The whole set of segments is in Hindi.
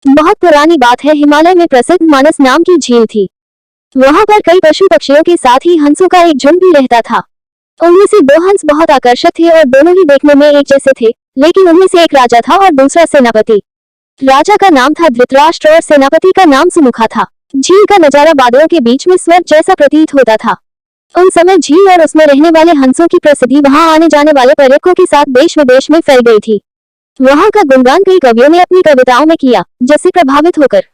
बहुत पुरानी बात है, हिमालय में प्रसिद्ध मानस नाम की झील थी। वहां पर कई पशु पक्षियों के साथ ही हंसों का एक झुंड भी रहता था। उनमें से दो हंस बहुत आकर्षक थे और दोनों ही देखने में एक जैसे थे, लेकिन उनमें से एक राजा था और दूसरा सेनापति। राजा का नाम था धृतराष्ट्र और सेनापति का नाम सुमुखा था। झील का नजारा बादलों के बीच में स्वर्ग जैसा प्रतीत होता था। उन समय झील और उसमें रहने वाले हंसों की प्रसिद्धि वहां आने जाने वाले पर्यटकों के साथ देश विदेश में फैल गई थी। वहां का गुणगान कई कवियों ने अपनी कविताओं में किया, जिससे प्रभावित होकर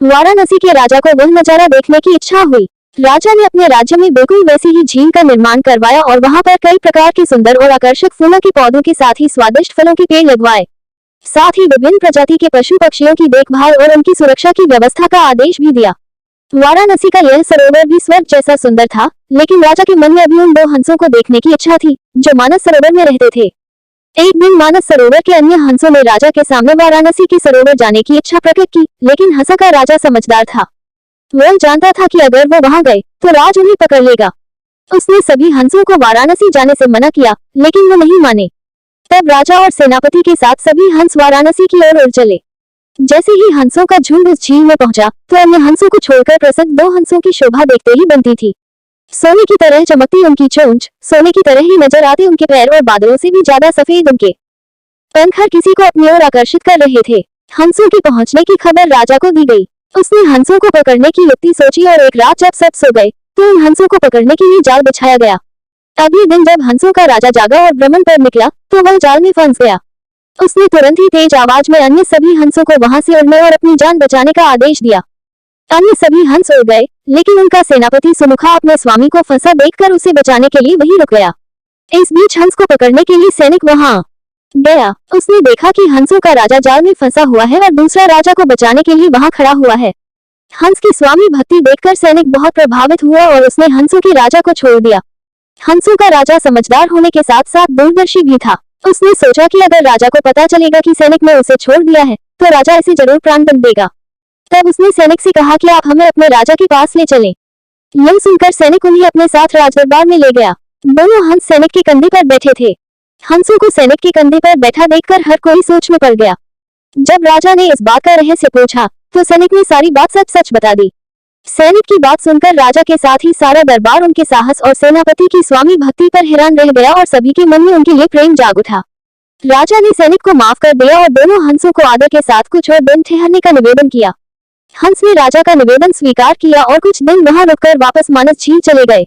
वाराणसी के राजा को वह नजारा देखने की इच्छा हुई। राजा ने अपने राज्य में बिल्कुल वैसी ही झील का निर्माण करवाया और वहां पर कई प्रकार के सुंदर और आकर्षक फूलों के पौधों के साथ ही स्वादिष्ट फलों के पेड़ लगवाए। साथ ही विभिन्न प्रजाति के पशु पक्षियों की देखभाल और उनकी सुरक्षा की व्यवस्था का आदेश भी दिया। वाराणसी का यह सरोवर भी स्वर्ग जैसा सुंदर था, लेकिन राजा के मन में अभी उन दो हंसों को देखने की इच्छा थी, जो मानस सरोवर में रहते थे। एक दिन मानस सरोवर के अन्य हंसों ने राजा के सामने वाराणसी के सरोवर जाने की इच्छा प्रकट की, लेकिन हंसा का राजा समझदार था। वह जानता था कि अगर वो वहां गए तो राज उन्हें पकड़ लेगा। उसने सभी हंसों को वाराणसी जाने से मना किया, लेकिन वो नहीं माने। तब राजा और सेनापति के साथ सभी हंस वाराणसी की ओर उड़ चले। जैसे ही हंसों का झुंड उस झील में पहुंचा, तो अन्य हंसों को छोड़कर प्रसिद्ध दो हंसों की शोभा देखते ही बनती थी। सोने की तरह चमकती उनकी चोंच, सोने की तरह ही नजर आते उनके पैर और बादलों से भी ज्यादा सफेद उनके पंख हर किसी को अपनी ओर आकर्षित कर रहे थे। हंसों के पहुंचने की खबर राजा को दी गई। उसने हंसों को पकड़ने की युक्ति सोची और एक रात जब सब सो गए, तो उन हंसों को पकड़ने के लिए जाल बिछाया गया। अगले दिन जब हंसों का राजा जागा और भ्रमण पर निकला, तो वह जाल में फंस गया। उसने तुरंत ही तेज आवाज में अन्य सभी हंसों को वहां से उड़ने और अपनी जान बचाने का आदेश दिया। अन्य सभी हंस उड़ गए, लेकिन उनका सेनापति सुमुखा अपने स्वामी को फंसा देखकर उसे बचाने के लिए वहीं रुक गया। इस बीच हंस को पकड़ने के लिए सैनिक वहां गया। उसने देखा कि हंसों का राजा जाल में फंसा हुआ है और दूसरा राजा को बचाने के लिए वहां खड़ा हुआ है। हंस की स्वामी भक्ति देखकर सैनिक बहुत प्रभावित हुआ और उसने हंसों के राजा को छोड़ दिया। हंसों का राजा समझदार होने के साथ साथ दूरदर्शी भी था। उसने सोचा कि अगर राजा को पता चलेगा कि सैनिक ने उसे छोड़ दिया है, तो राजा इसे जरूर प्राणदंड देगा। तब उसने सैनिक से कहा कि आप हमें अपने राजा के पास ले चलें। यह सुनकर सैनिक उन्हें अपने साथ राजदरबार में ले गया। दोनों हंस सैनिक के कंधे पर बैठे थे। हंसों को सैनिक के कंधे पर बैठा देखकर हर कोई सोच में पड़ गया। जब राजा ने इस बात का रहस्य पूछा, तो सैनिक ने सारी बात सच सच बता दी। सैनिक की बात सुनकर राजा के साथ ही सारा दरबार उनके साहस और सेनापति की स्वामी भक्ति पर हैरान रह गया और सभी के मन में उनके लिए प्रेम जाग उठा। राजा ने सैनिक को माफ कर दिया और दोनों हंसों को आदर के साथ कुछ और दिन ठहरने का निवेदन किया। हंस ने राजा का निवेदन स्वीकार किया और कुछ दिन वहां रुककर वापस मानस झील चले गए।